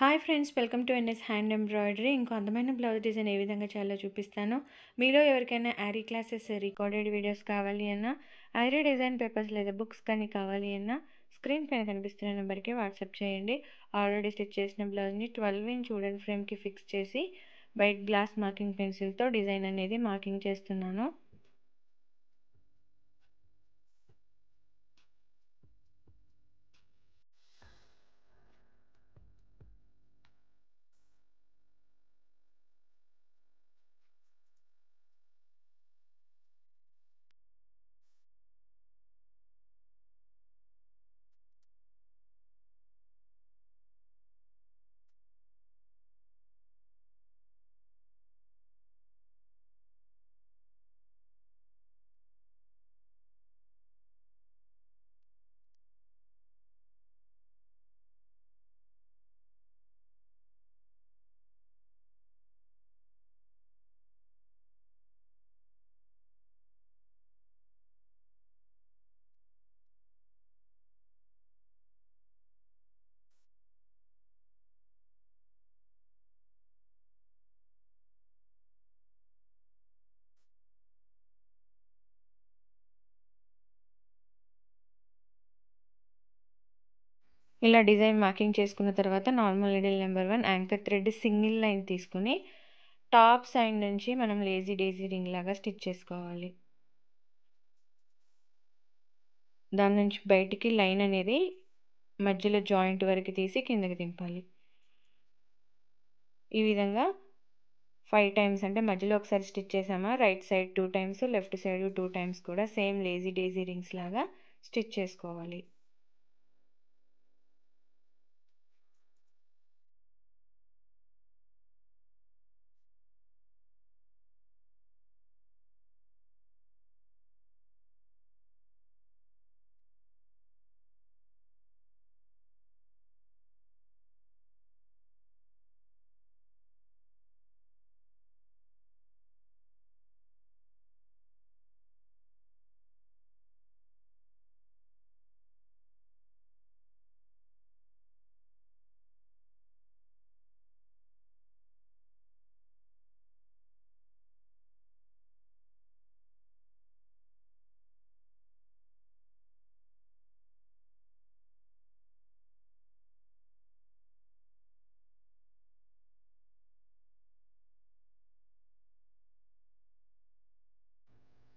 Hi friends, welcome to NS hand embroidery. ఇంకో అందమైన blouse design ఏ విధంగా చేయాలో చూపిస్తాను. మీలో ఎవరికైనా యారీ క్లాసెస్ రికార్డెడ్ వీడియోస్ కావాలి అన్నా, యారీ డిజైన్ పేపర్స్ లేదా బుక్స్ కానీ కావాలి అన్నా స్క్రీన్ పైన కనిపిస్తున్న నెంబర్కి వాట్సాప్ చేయండి. ఆల్రెడీ స్టిచ్ చేసిన బ్లౌజ్ని 12 ఇంచ్ వుడెన్ ఫ్రేమ్కి ఫిక్స్ చేసి వైట్ గ్లాస్ మార్కింగ్ పెన్సిల్తో డిజైన్ అనేది మార్కింగ్ చేస్తున్నాను. ఇలా డిజైన్ మార్కింగ్ చేసుకున్న తర్వాత normal needle number 1 anchor thread single line తీసుకుని టాప్ సైడ్ నుంచి మనం లేజీ డేజీ రింగ్ లాగా స్టిచ్ చేసుకోవాలి. దాని నుంచి బయటికి లైన్ అనేది మధ్యలో జాయింట్ వరకు తీసి కిందకి దింపాలి. ఈ విధంగా 5 టైమ్స్, అంటే మధ్యలో ఒకసారి స్టిచ్ చేసామా, right side 2 times, left side 2 times కూడా సేమ్ లేజీ డేజీ రింగ్స్ లాగా స్టిచ్ చేసుకోవాలి.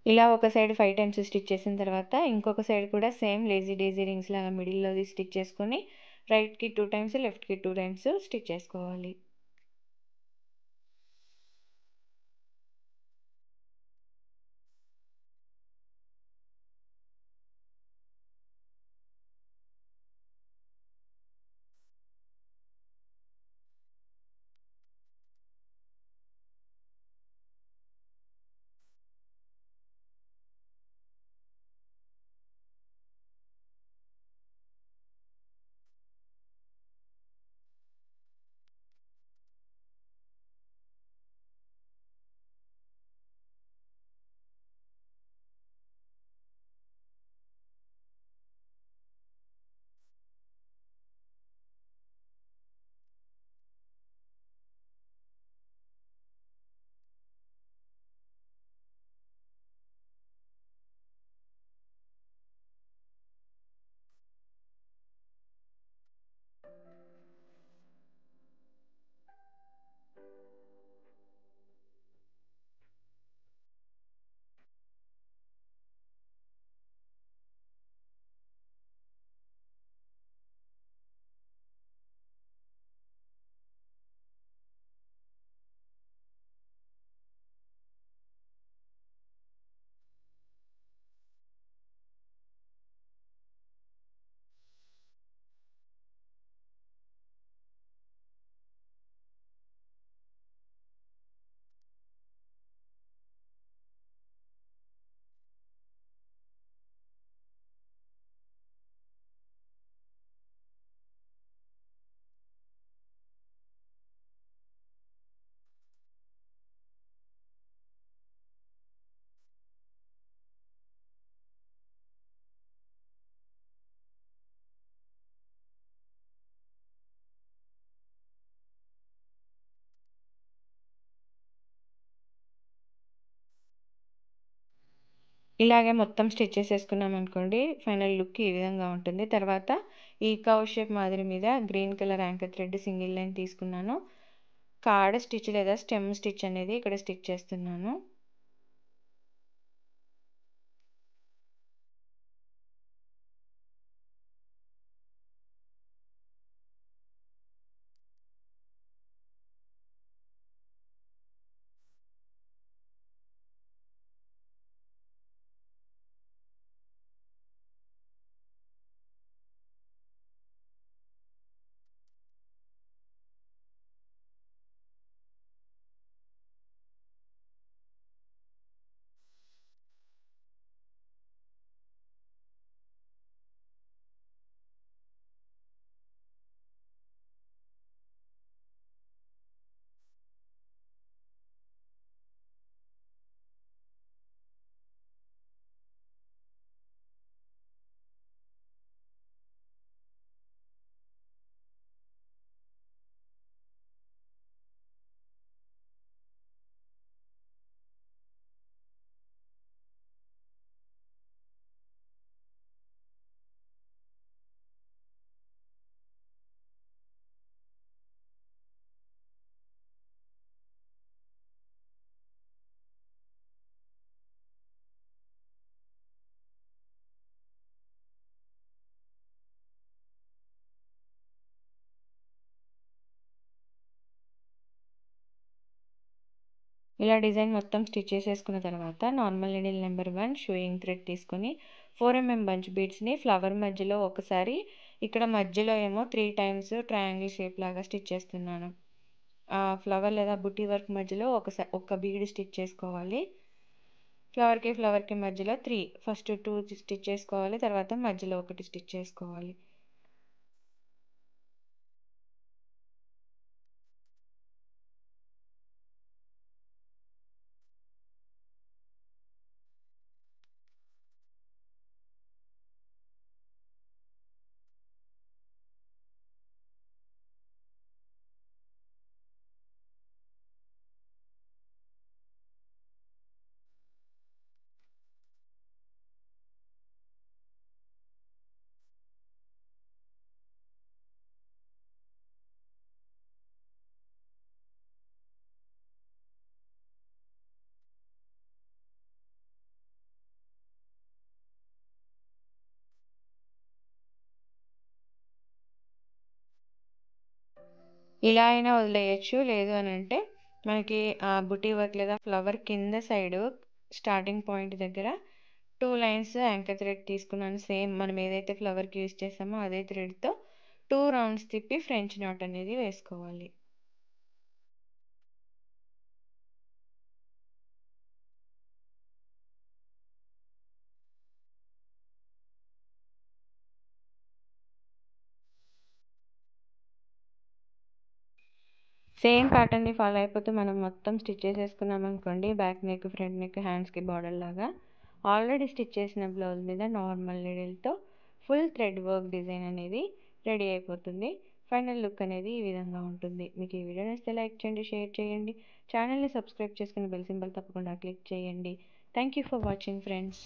ఇలా ఒక సైడ్ 5 టైమ్స్ స్టిచ్ చేసిన తర్వాత ఇంకొక సైడ్ కూడా సేమ్ లేజీ డేజీ రింగ్స్ లాగా మిడిల్లోది స్టిచ్ చేసుకొని రైట్కి 2 టైమ్స్, లెఫ్ట్కి 2 టైమ్స్ స్టిచ్ చేసుకోవాలి. ఇలాగే మొత్తం స్టిచ్ చేసేసుకున్నామనుకోండి ఫైనల్ లుక్ ఈ విధంగా ఉంటుంది. తర్వాత ఈ కర్వ్ షేప్ మాదిరి మీద green colour anchor thread single line తీసుకున్నాను. కాడ స్టిచ్ లేదా స్టెమ్ స్టిచ్ అనేది ఇక్కడ స్టిచ్ చేస్తున్నాను. ఇలా డిజైన్ మొత్తం స్టిచ్ చేసేసుకున్న తర్వాత normal needle number 1 sewing thread తీసుకొని 4 బంచ్ బీడ్స్ని ఫ్లవర్ మధ్యలో ఒకసారి, ఇక్కడ మధ్యలో ఏమో 3 టైమ్స్ ట్రయాంగిల్ షేప్ లాగా స్టిచ్ చేస్తున్నాను. ఫ్లవర్ లేదా బుట్టి వర్క్ మధ్యలో ఒక బీడ్ స్టిచ్ చేసుకోవాలి. ఫ్లవర్కి మధ్యలో 3 ఫస్ట్ 2 స్టిచ్ చేసుకోవాలి. తర్వాత మధ్యలో ఒకటి స్టిచ్ చేసుకోవాలి. ఇలా అయినా వదిలేయచ్చు. లేదు అని అంటే మనకి బుటీ వర్క్ లేదా ఫ్లవర్ కింద సైడు స్టార్టింగ్ పాయింట్ దగ్గర 2 లైన్స్ యాంకర్ థ్రెడ్ తీసుకున్నాను. సేమ్ మనం ఏదైతే ఫ్లవర్కి యూజ్ చేసామో అదే థ్రెడ్తో 2 రౌండ్స్ తిప్పి ఫ్రెంచ్ నాట్ అనేది వేసుకోవాలి. సేమ్ ప్యాటర్న్ని ఫాలో అయిపోతూ మనం మొత్తం స్టిచ్ చేసేసుకున్నాం అనుకోండి. బ్యాక్ నెక్, ఫ్రంట్ నెక్, హ్యాండ్స్కి బార్డర్ లాగా ఆల్రెడీ స్టిచ్ చేసిన బ్లౌజ్ మీద నార్మల్ నీడిల్తో ఫుల్ థ్రెడ్ వర్క్ డిజైన్ అనేది రెడీ అయిపోతుంది. ఫైనల్ లుక్ అనేది ఈ విధంగా ఉంటుంది. మీకు ఈ వీడియో నచ్చితే లైక్ చేయండి, షేర్ చేయండి. ఛానల్ని సబ్స్క్రైబ్ చేసుకుని బెల్ సింబల్ తప్పకుండా క్లిక్ చేయండి. Thank you for watching friends.